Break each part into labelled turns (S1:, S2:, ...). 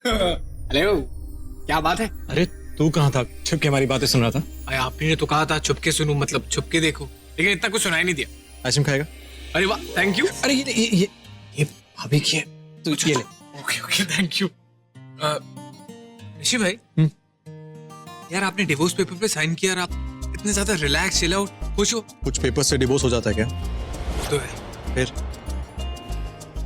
S1: Hello, क्या बात है?
S2: अरे तू कहाँ था? छुप के हमारी बातें सुन रहा था।
S1: अरे आपने तो कहा था छुप के सुनूं, मतलब छुप के देखो, लेकिन इतना कुछ सुनाई नहीं दिया।
S2: आइसक्रीम खाएगा?
S1: अरे वाह, थैंक यू।
S2: अरे ये भाभी की है, तू ये ले।
S1: Okay okay, thank you. Rishi भाई, यार आपने डिवोर्स पेपर पे साइन किया और आप इतने ज्यादा रिलैक्स, चिल आउट, खुश हो।
S2: कुछ पेपर से डिवोर्स हो जाता है क्या?
S1: तो है
S2: फिर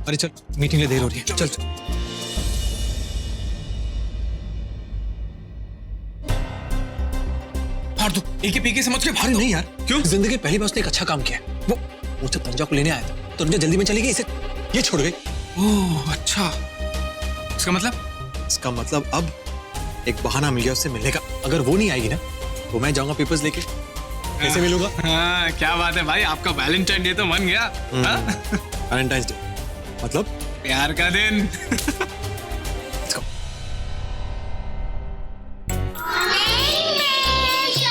S2: अरे चल, मीटिंग में देर हो रही है, चल चल।
S1: फाड़ दो, एक पीके समझ के फाड़
S2: अरे
S1: दो।
S2: नहीं यार,
S1: क्यों?
S2: जिंदगी पहली बार उसने एक अच्छा काम किया है। वो जब तंजा को लेने आया था तो जल्दी में चली गई, इसे ये छोड़ गई।
S1: ओह अच्छा, इसका मतलब?
S2: इसका मतलब अब एक बहाना मिल गया उससे मिलने का। अगर वो नहीं आएगी ना तो मैं जाऊंगा पेपर्स लेके। कैसे मिलूंगा?
S1: हाँ, क्या बात है भाई, आपका वैलेंटाइन डे तो मन गया।
S2: वैलेंटाइंस डे मतलब
S1: प्यार का दिन।
S2: Let's go.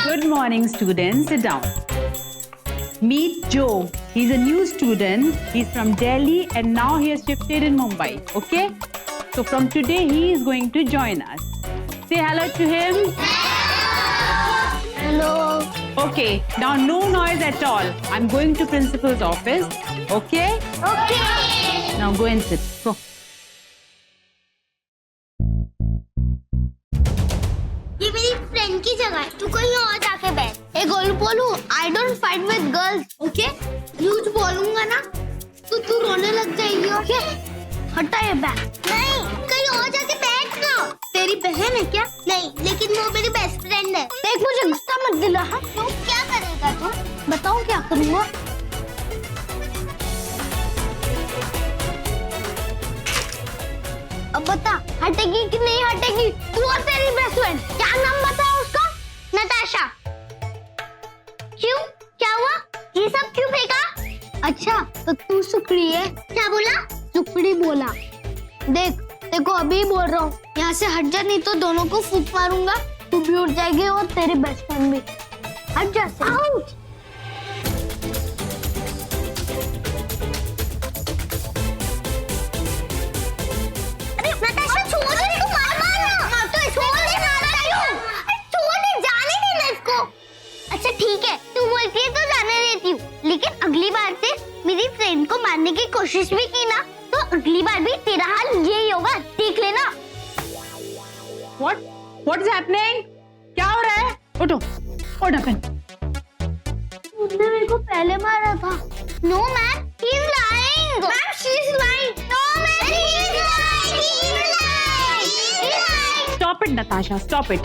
S3: Good morning, students. Sit down. Meet Joe. He's a new student. He's from Delhi and now he has shifted in Mumbai. Okay? So from today he is going to join us. Say hello to him.
S4: Hello.
S3: Okay. Now no noise at all. I'm going to principal's office. Okay?
S4: Okay.
S3: Now go and sit. Go.
S4: ये मेरी friend की जगह है, तू कहीं और जाके बैठ। एक गोलू बोलू, I don't fight with girls, okay? Use बोलूंगा ना तो तू रोने लग जाएगी, okay? हटा ये बैग। नहीं, कहीं और जाके बैठ ना। तेरी बहन है क्या? नहीं, लेकिन वो मेरी बेस्ट फ्रेंड है। देख मुझे गुस्सा मत दिला, हाँ? तो क्या करेगा तू? बताओ क्या करूँगा? अब बता, हटेगी कि नहीं हटेगी? तू और तेरी बेस्ट फ्रेंड, क्या नाम बताया उसका? नताशा। क्यों? क्या हुआ? ये सब क्यों फेंका? अच्छा, तो तू सुकड़ी है? क्या बोला? सुकड़ी बोला। देख, देखो अभी बोल रहा हूँ, यहाँ से हट जा, नहीं तो दोनों को फूंक मारूंगा। तू भी उठ जाएगी और तेरी बेस्ट फ्रेंड भी। हट जा से। आउट। नताशा छोड़ दे, तू मार ना। तो छोड़ दे, मारा क्यों? छोड़ दे, जाने दे ना इसको। अच्छा ठीक है, तू बोलती है तो जाने देती हूँ, लेकिन अगली बार से मेरी फ्रेंड को मारने की कोशिश भी की ना तो अगली बार भी तेरा हाल यही होगा, देख लेना।
S3: What is happening? क्या हो रहा है? उठो, उठ अपन।
S4: उसने मेरे को पहले मारा था। No man, he is lying. Ma'am, she is lying. No man, he is lying. He is lying. He is lying.
S3: Stop it, Natasha. Stop it.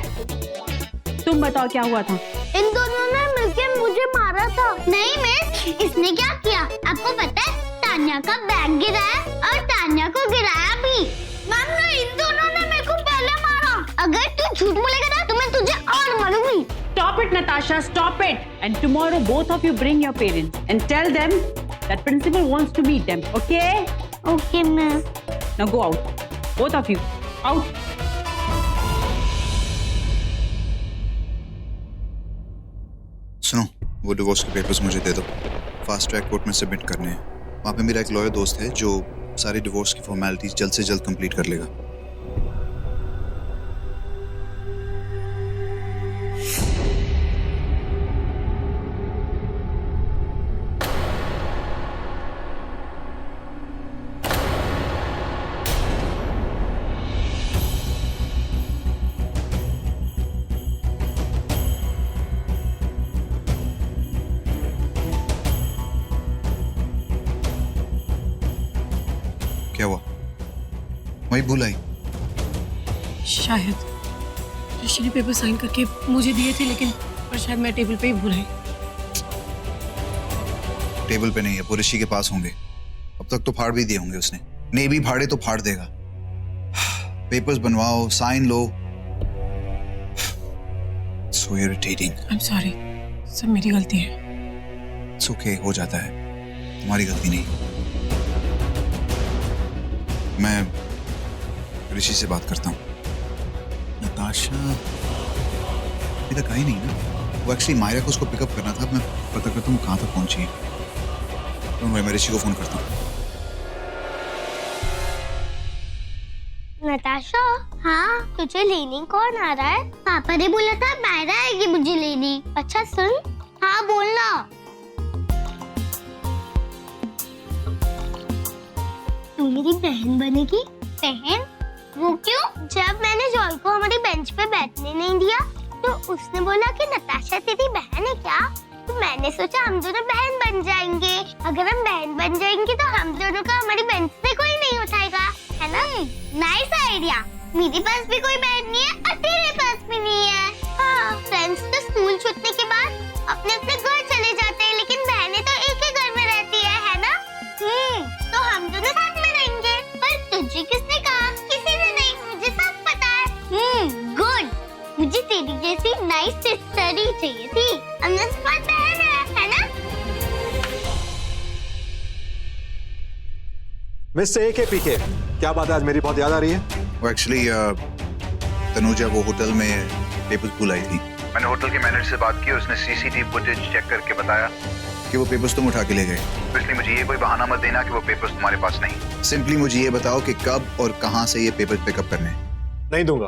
S3: तुम बताओ क्या हुआ था?
S4: इन दोनों ने मिलकर मुझे मारा था। नहीं मिस, इसने क्या किया? आपको पता है? तान्या का बैग गिराया और तान्या को गिराया भी। मैम ना, इन दोनों ने मेरे को पहले मारा। अगर तू झूठ बोलेगा ना तो मैं तुझे और मारूंगी।
S3: Stop it, Natasha. Stop it. And tomorrow, both of you bring your parents and tell them that principal wants to meet them. Okay?
S4: Okay, miss.
S3: Now go out. Both of you. Out.
S5: सुनो, वो divorce के papers मुझे दे दो। Fast track court में submit करने हैं। वहाँ पे मेरा एक लॉयर दोस्त है जो सारी डिवोर्स की फॉर्मेलिटीज जल्द से जल्द कंप्लीट कर लेगा। क्या हुआ? वही भूल आई?
S6: शायद ऋषि ने पेपर साइन करके मुझे दिए थे, लेकिन पर शायद मैं टेबल पे ही भूल आई।
S5: टेबल पे नहीं है, वो ऋषि के पास होंगे। अब तक तो फाड़ भी दिए होंगे उसने। नहीं भी फाड़े तो फाड़ देगा। पेपर्स बनवाओ, साइन लो। So irritating.
S6: I'm sorry, सब मेरी गलती है।
S5: It's okay, हो जाता है, तुम्हारी गलती नहीं। मैं ऋषि से बात करता हूँ। नताशा अभी तक आई नहीं ना? वो एक्चुअली मायरा को उसको पिकअप करना था। मैं पता करता हूँ कहाँ तक पहुँची है। तो मैं ऋषि को फोन करता हूँ।
S4: नताशा, हाँ तुझे लेने कौन आ रहा है? पापा ने बोला था मायरा आएगी मुझे लेने। अच्छा सुन, हाँ बोलना। तू मेरी बहन बनेगी? बहन? वो क्यों? जब मैंने जॉय को हमारी बेंच पे बैठने नहीं दिया तो उसने बोला कि नताशा तेरी बहन है क्या? तो मैंने सोचा हम दोनों बहन बन जाएंगे। अगर हम बहन बन जाएंगे तो हम दोनों का हमारी बेंच से कोई नहीं उठाएगा, है ना? Nice idea. मेरे पास भी कोई बहन नहीं है और तेरे पास भी नहीं है। हाँ, फ्रेंड्स तो स्कूल छूटने के बाद अपने अपने घर चले जाते हैं, लेकिन बहनें तो एक ही घर में रहती है ना? तो हम दोनों साथ में रहेंगे। पर तुझे किसने कहा? किसी ने नहीं, मुझे सब पता है। गुड। मुझे तेरी जैसी नाइस सिस्टर ही चाहिए थी। हमने स्मार्ट बहन है ना?
S2: मिस्टर AKPK, क्या बात है, आज मेरी बहुत याद आ रही है?
S5: वो एक्चुअली तनुजा वो होटल में पेपर्स भूल आई थी।
S7: मैंने होटल के मैनेजर से बात की और उसने CCTV फुटेज चेक करके बताया
S5: कि वो पेपर्स तुम उठा के ले गए।
S7: तो इसलिए मुझे ये कोई बहाना मत देना कि वो पेपर्स तुम्हारे पास नहीं।
S5: सिंपली मुझे ये बताओ कि कब और कहाँ से ये पेपर पिकअप करने हैं।
S2: नहीं दूंगा,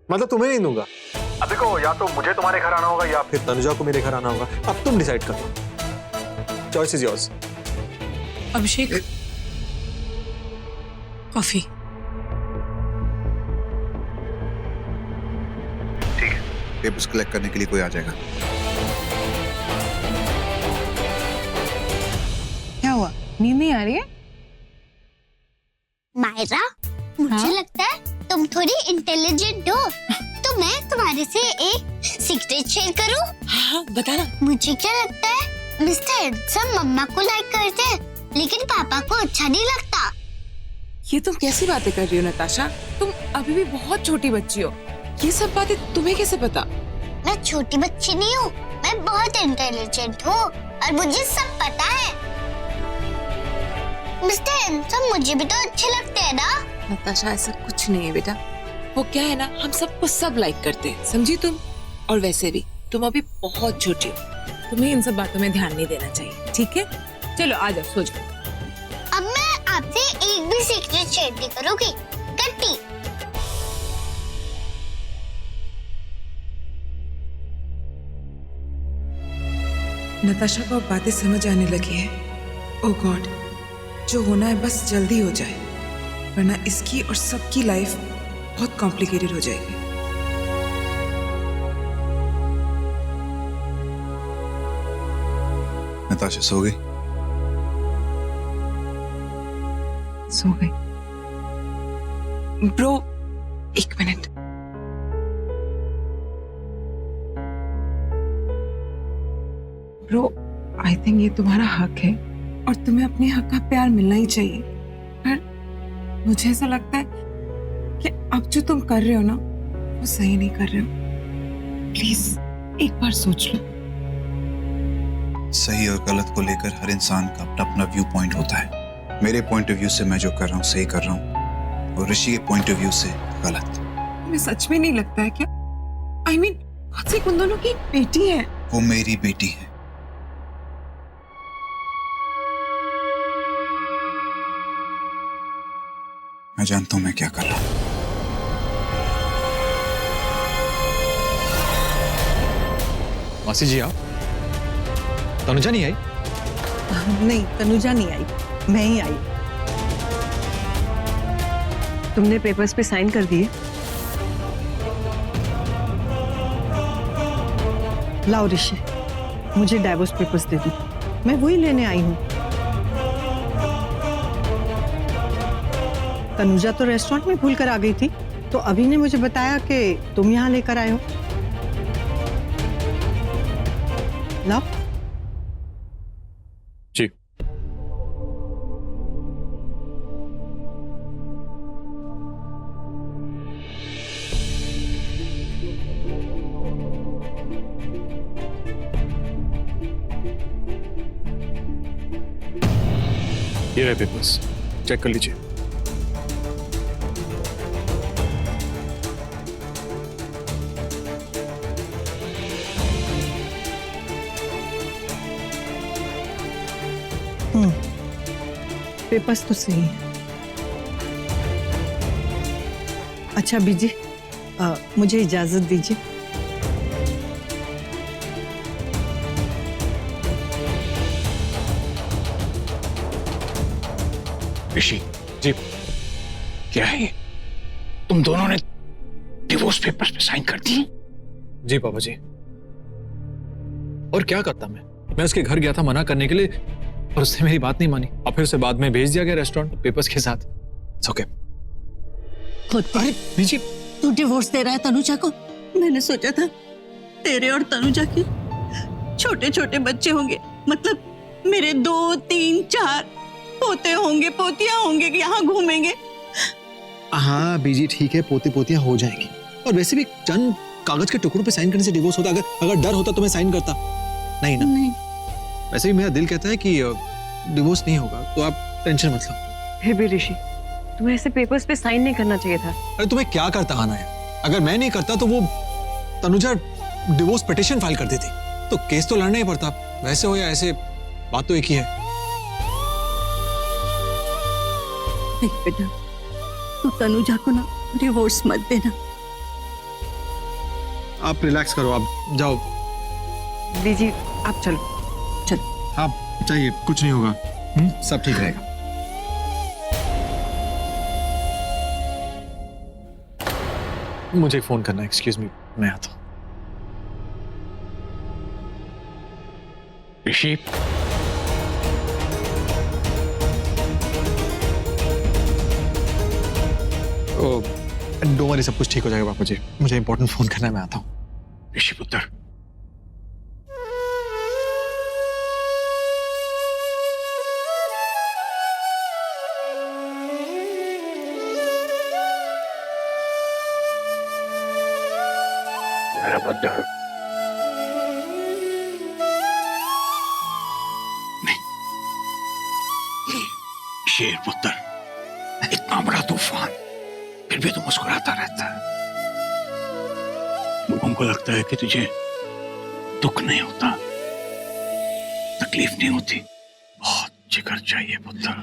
S2: मतलब तुम्हें नहीं दूंगा। अब देखो, या तो मुझे तुम्हारे घर आना होगा या फिर तनुजा को मेरे घर आना होगा। अब तुम डिसाइड करो, choice is yours.
S6: Abhishek, coffee.
S7: ठीक है,
S5: पेपर्स कलेक्ट करने के लिए कोई आ जाएगा।
S8: क्या हुआ, नींद नहीं आ रही है?
S4: मायरा, मुझे लगता है तुम थोड़ी इंटेलिजेंट हो, तो मैं तुम्हारे से एक सीक्रेट शेयर करूं?
S6: हाँ, बताना।
S4: मुझे क्या लगता है मिस्टर हैंडसम मम्मा को लाइक करते हैं, लेकिन पापा को अच्छा नहीं लगता।
S8: ये तुम कैसी बातें कर रही हो नताशा? तुम अभी भी बहुत छोटी बच्ची हो। ये सब बातें तुम्हें कैसे पता?
S4: मैं छोटी बच्ची नहीं हूँ, मैं बहुत इंटेलिजेंट हूँ और मुझे सब पता है। मिस्टर हैंडसम मुझे भी तो अच्छे लगते हैं ना?
S8: नताशा, ऐसा कुछ नहीं है बेटा। वो क्या है ना, हम सबको सब लाइक करते हैं, समझी तुम? और वैसे भी तुम अभी बहुत छोटी हो, तुम्हें इन सब बातों में ध्यान नहीं देना चाहिए, ठीक है? चलो आ जाओ, सो जाओ।
S4: अब मैं आपसे एक भी सीक्रेट शेयर नहीं करूंगी। कट्टी।
S8: नताशा को अब बातें समझ आने लगी है। ओह गॉड, जो होना है बस जल्दी हो जाए, वरना इसकी और सबकी लाइफ बहुत कॉम्प्लिकेटेड हो जाएगी।
S5: नताशा सो गई?
S8: सो गई। ब्रो, एक मिनट। ब्रो, आई थिंक ये तुम्हारा हक है और तुम्हें अपने हक का प्यार मिलना ही चाहिए। पर मुझे ऐसा लगता है कि अब जो तुम कर रहे हो ना, वो सही नहीं कर रहे हो। प्लीज एक बार सोच लो।
S5: सही और गलत को लेकर हर इंसान का अपना अपना व्यू पॉइंट होता है। मेरे पॉइंट ऑफ व्यू से मैं जो कर रहा हूँ सही कर रहा हूँ, और ऋषि के पॉइंट ऑफ व्यू से गलत।
S8: तुम्हें सच में नहीं लगता है क्या? आई मीन, कौशिक उन दोनों की एक बेटी है।
S5: वो मेरी बेटी है। मैं जानता हूं मैं क्या कर रहा हूं।
S2: मासी जी, आप? तनुजा नहीं आई?
S9: नहीं, तनुजा नहीं आई, मैं ही आई। तुमने पेपर्स पे साइन कर दिए? लाओ ऋषि, मुझे डाइवोर्स पेपर्स दे दो, मैं वही लेने आई हूँ। तनुजा तो रेस्टोरेंट में भूल कर आ गई थी, तो अभी ने मुझे बताया कि तुम यहाँ लेकर आए हो। लाओ।
S2: जी। ये रहे पेपर्स, चेक कर लीजिए।
S9: पेपर्स तो सही है। अच्छा बीजी, मुझे इजाजत दीजिए।
S10: ऋषि
S2: जी
S10: क्या है ये? तुम दोनों ने डिवोर्स पेपर्स पे साइन कर दिए?
S2: जी पापा जी। और क्या करता मैं उसके घर गया था मना करने के लिए, और उसने मेरी बात नहीं मानी और फिर उसे बाद में भेज दिया गया रेस्टोरेंट पेपर्स के साथ। It's okay.
S9: अरे
S2: बीजी,
S11: तू डिवोर्स दे रहा है तनुजा को? मैंने सोचा था तेरे और तनुजा के छोटे छोटे बच्चे होंगे, मतलब मेरे 2, 3, 4 पोते होंगे, पोतियां होंगे कि यहाँ घूमेंगे।
S2: हाँ बीजी ठीक है, पोते पोतियां हो जाएंगी, और वैसे भी चंद कागज के टुकड़ों पे साइन करने से डिवोर्स होता। अगर डर होता तो मैं साइन करता नहीं ना।
S11: नहीं।
S2: वैसे भी मेरा दिल कहता है कि डिवोर्स नहीं होगा, तो आप टेंशन मत लो।
S6: फिर भी ऋषि, तुम्हें ऐसे पेपर्स पे साइन नहीं करना चाहिए था।
S2: अरे तुम्हें क्या करता आना है? अगर मैं नहीं करता तो वो तनुजा डिवोर्स पिटीशन फाइल कर देती, तो केस तो लड़ना ही पड़ता। वैसे हो या ऐसे, बात तो एक ही है।
S11: नहीं बेटा, तू तनुजा को ना डिवोर्स मत देना।
S2: आप रिलैक्स करो, आप जाओ।
S6: दीदी आप चलो।
S2: आप चाहिए, कुछ नहीं होगा, सब ठीक रहेगा। मुझे फोन करना, एक्सक्यूज मी, मैं आता हूँ।
S10: ऋषि
S2: डोंट वरी, सब कुछ ठीक हो जाएगा पापा जी। मुझे इंपॉर्टेंट फोन करना है, मैं आता हूँ।
S10: ऋषि पुत्र, मेरा पुत्र, नहीं, शेर पुत्र, इतना बड़ा तूफान फिर भी तू मुस्कुराता रहता है। लोगों को लगता है कि तुझे दुख नहीं होता, तकलीफ नहीं होती। बहुत जिगर चाहिए पुत्र,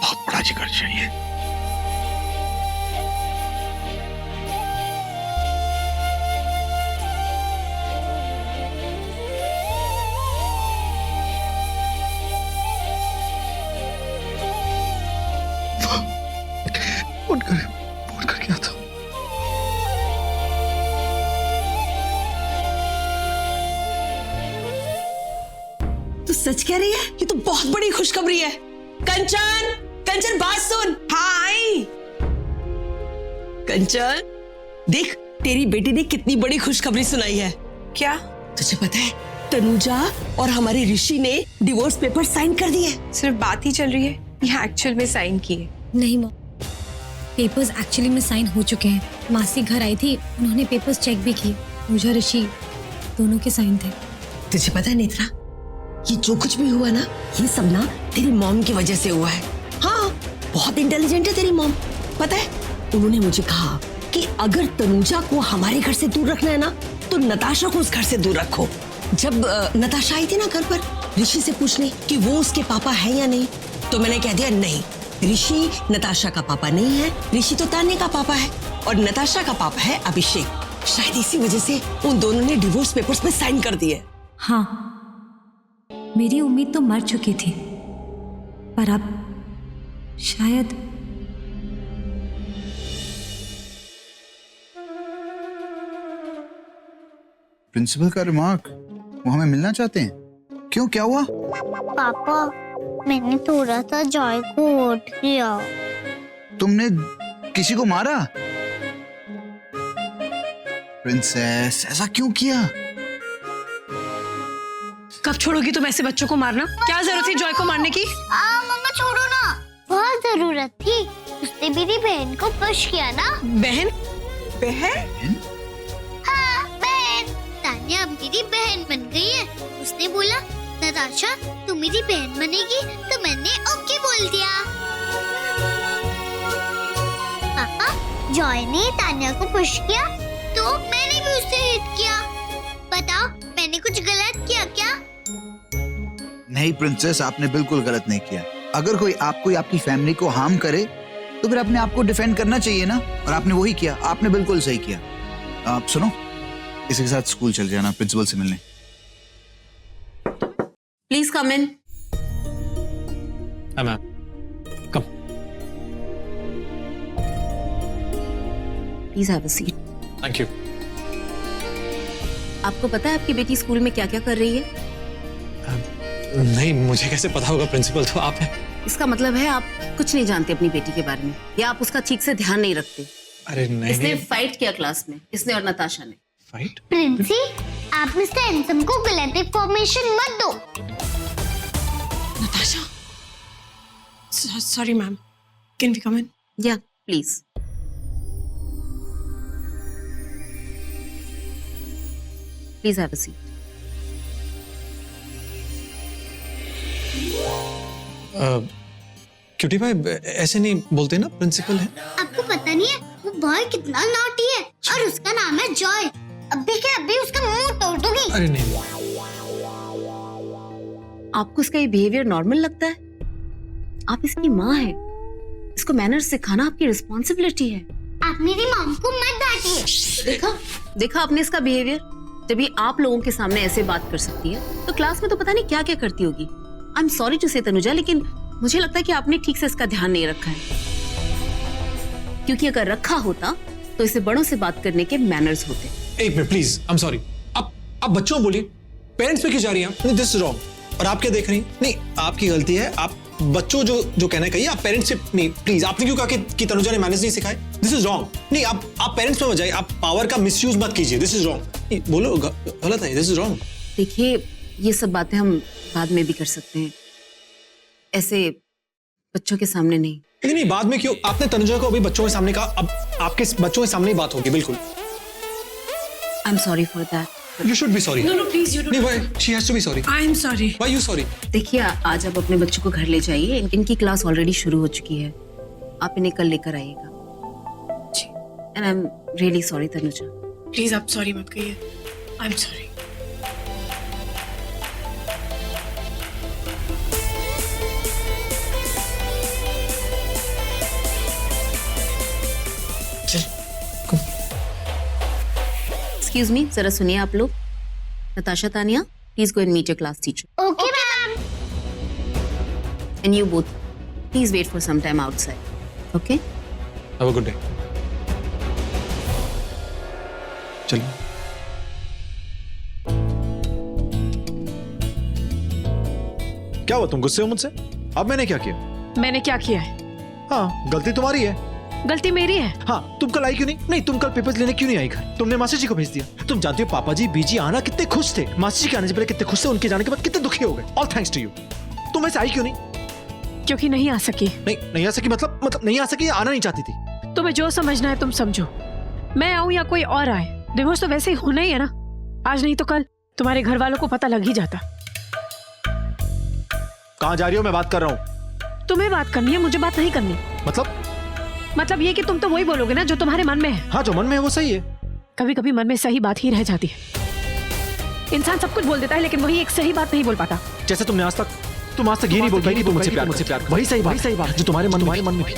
S10: बहुत बड़ा जिगर चाहिए।
S2: फोन करके आता हूँ।
S11: तू सच कह रही है? ये तो बहुत बड़ी खुशखबरी है। कंचन, कंचन बात सुन। हाय कंचन, देख तेरी बेटी ने कितनी बड़ी खुशखबरी सुनाई है। क्या तुझे पता है? तनुजा और हमारे ऋषि ने डिवोर्स पेपर साइन कर दिए।
S6: सिर्फ बात ही चल रही है या एक्चुअल में साइन किए?
S12: नहीं मॉम, पेपर्स एक्चुअली में साइन हो चुके हैं। मासी घर आई थी, उन्होंने पेपर्स चेक भी किए। मुझे ऋषि दोनों के साइन थे।
S11: तुझे पता है नेत्रा, ये जो कुछ भी हुआ ना, ये सब ना तेरी मॉम की वजह से हुआ है। हाँ, बहुत इंटेलिजेंट है तेरी मॉम। पता है, उन्होंने मुझे कहा कि अगर तनुजा को हमारे घर से दूर रखना है ना, तो नताशा को उस घर से दूर रखो। जब नताशा आई थी ना घर पर ऋषि से पूछने कि वो उसके पापा है या नहीं, तो मैंने कह दिया नहीं, ऋषि नताशा का पापा नहीं है। ऋषि तो तान्या का पापा है और नताशा का पापा है अभिषेक। शायद इसी वजह से उन दोनों ने डिवोर्स पेपर्स पे साइन कर दिए।
S12: हाँ, मेरी उम्मीद तो मर चुकी थी, पर अब शायद।
S5: प्रिंसिपल का रिमार्क, वो हमें मिलना चाहते हैं। क्यों, क्या हुआ?
S4: पापा, मैंने थोड़ा सा जॉय को हर्ट किया।
S5: तुमने किसी को मारा? प्रिंसेस, ऐसा क्यों किया?
S6: कब छोड़ोगी तुम ऐसे बच्चों को मारना? क्या जरूरत थी जॉय को मारने की?
S4: मम्मा छोड़ो ना, बहुत जरूरत थी। उसने मेरी बहन को पुश किया ना।
S6: बहन?
S11: बहन?
S4: हाँ, बहन। तान्या अब मेरी बहन बन गई है। उसने बोला नताशा तू मेरी बहन बनेगी, तो मैंने ओके बोल दिया। पापा, जॉय ने तान्या को पुश किया, तो मैंने भी उसे हिट किया। बताओ, मैंने कुछ गलत किया क्या?
S5: नहीं प्रिंसेस, आपने बिल्कुल गलत नहीं किया। अगर कोई आपकी फैमिली को हार्म करे तो फिर अपने आप को डिफेंड करना चाहिए ना, और आपने वही किया। आपने बिल्कुल सही किया। आप सुनो, इसके साथ स्कूल चल जाना प्रिंसिपल से मिलने।
S11: Please come in.
S2: Ma'am come.
S11: Please have a seat.
S2: Thank you.
S11: आपको पता है आपकी बेटी स्कूल में क्या क्या कर रही है?
S2: नहीं, मुझे कैसे पता होगा, प्रिंसिपल तो आप हैं।
S11: इसका मतलब है आप कुछ नहीं जानते अपनी बेटी के बारे में, या आप उसका ठीक से ध्यान नहीं रखते।
S2: अरे नहीं,
S11: इसने फाइट किया क्लास में, इसने और नताशा ने।
S2: फाइट?
S4: प्रिंसी, आप मिस्टर हैंडसम को गलत इंफॉर्मेशन मत दो।
S6: Natasha, sorry ma'am, can we come in?
S11: या please. Please have a seat.
S2: Cutie भाई ऐसे नहीं बोलते ना, प्रिंसिपल है।
S4: आपको पता नहीं है वो बॉय कितना नॉटी है, और उसका नाम है जॉय। अभी के अभी उसका मुंह तोड़ दूंगी।
S2: अरे नहीं,
S11: आपको इसका ये बिहेवियर नॉर्मल लगता है? आप इसकी माँ हैं, इसको मैनर्स सिखाना आपकी रिस्पॉन्सिबिलिटी है।
S4: आप मेरी मॉम को मत डांटिए।
S11: देखा आपने इसका बिहेवियर? जब ये आप लोगों के सामने ऐसे बात कर सकती है तो क्लास में तो पता नहीं क्या क्या करती होगी। आई एम सॉरी टू से तनुजा, लेकिन मुझे लगता है कि आपने ठीक से इसका ध्यान नहीं रखा है, क्योंकि अगर रखा होता तो इसे बड़ों से बात करने के मैनर्स होते।
S2: एक minute please, I am sorry. आप बच्चों बोलिए, पेरेंट्स पे क्यों जा रही हैं? This is wrong. और आप क्या देख रही हैं? नहीं, आपकी गलती है। आप बच्चों जो कहना कहिए, आप पेरेंट्स से नहीं। प्लीज, आपने क्यों कहा कि तनुजा ने मैनेज नहीं सिखाए? This is wrong. नहीं, आप पेरेंट्स में मत जाइए, आप पावर का मिसयूज मत कीजिए। This is wrong. बोलो, गलत है, दिस इज रॉन्ग।
S11: देखिए, ये सब बातें हम बाद में भी कर सकते हैं, ऐसे बच्चों के सामने नहीं।
S2: नहीं, बाद में क्यों? आपने तनुजा को अभी बच्चों के सामने कहा, अब आपके बच्चों के सामने ही बात होगी। बिल्कुल।
S11: आई am sorry for that.
S2: You should be sorry.
S6: No, please, you don't.
S2: नहीं, why? She has to be sorry.
S6: I am sorry.
S2: Why you sorry?
S11: देखिए, आज आप अपने बच्चों को घर ले जाइए। इनकी क्लास ऑलरेडी शुरू हो चुकी है, आप इन्हें कल लेकर आइएगा।
S6: जी।
S11: And I'm really sorry Tanuja.
S6: Please आप सॉरी मत कहिए। I am sorry.
S11: Excuse me, जरा सुनिए आप लोग। Natasha, Tania, please go and meet your class teacher.
S4: Okay ma'am.
S11: And you both please wait for some time outside. Okay?
S2: Have a good day. चलिए। क्या हुआ, तुम गुस्से हो मुझसे? अब मैंने क्या किया?
S6: मैंने क्या किया है?
S2: हाँ, गलती तुम्हारी है।
S6: गलती मेरी है।
S2: हाँ, तुम कल आई क्यों नहीं? नहीं, तुम कल पेपर्स लेने क्यों नहीं आई घर? तुमने मासी जी को भेज दिया। तुम जानती हो पापा जी बीजी आना कितने खुश थे, मासी जी के आने से पहले कितने खुश थे, उनके जाने के बाद कितने दुखी हो गए। All thanks to you. तुम ऐसे आई क्यों नहीं?
S6: क्योंकि नहीं आ सकी।
S2: नहीं आ सकी मतलब नहीं आ सकी, आना नहीं चाहती थी?
S6: तुम्हें जो समझना है तुम समझो। मैं आऊं या कोई और आए, डिवोर्स तो वैसे ही होना ही है ना। आज नहीं तो कल तुम्हारे घर वालों को पता लग ही जाता।
S2: कहाँ जा रही हो? मैं बात कर रहा हूँ।
S6: तुम्हें बात करनी है, मुझे बात नहीं करनी।
S2: मतलब
S6: ये कि तुम तो वही बोलोगे ना जो तुम्हारे मन में है।
S2: हाँ, जो मन में है वो सही है।
S6: कभी कभी मन में सही बात ही रह जाती है। इंसान सब कुछ बोल देता है, लेकिन वही एक सही बात नहीं बोल पाता।
S2: जैसे तुम आज तक ये नहीं बोल पाई कि तुम मुझसे प्यार, वही सही बात जो तुम्हारे मन में भी।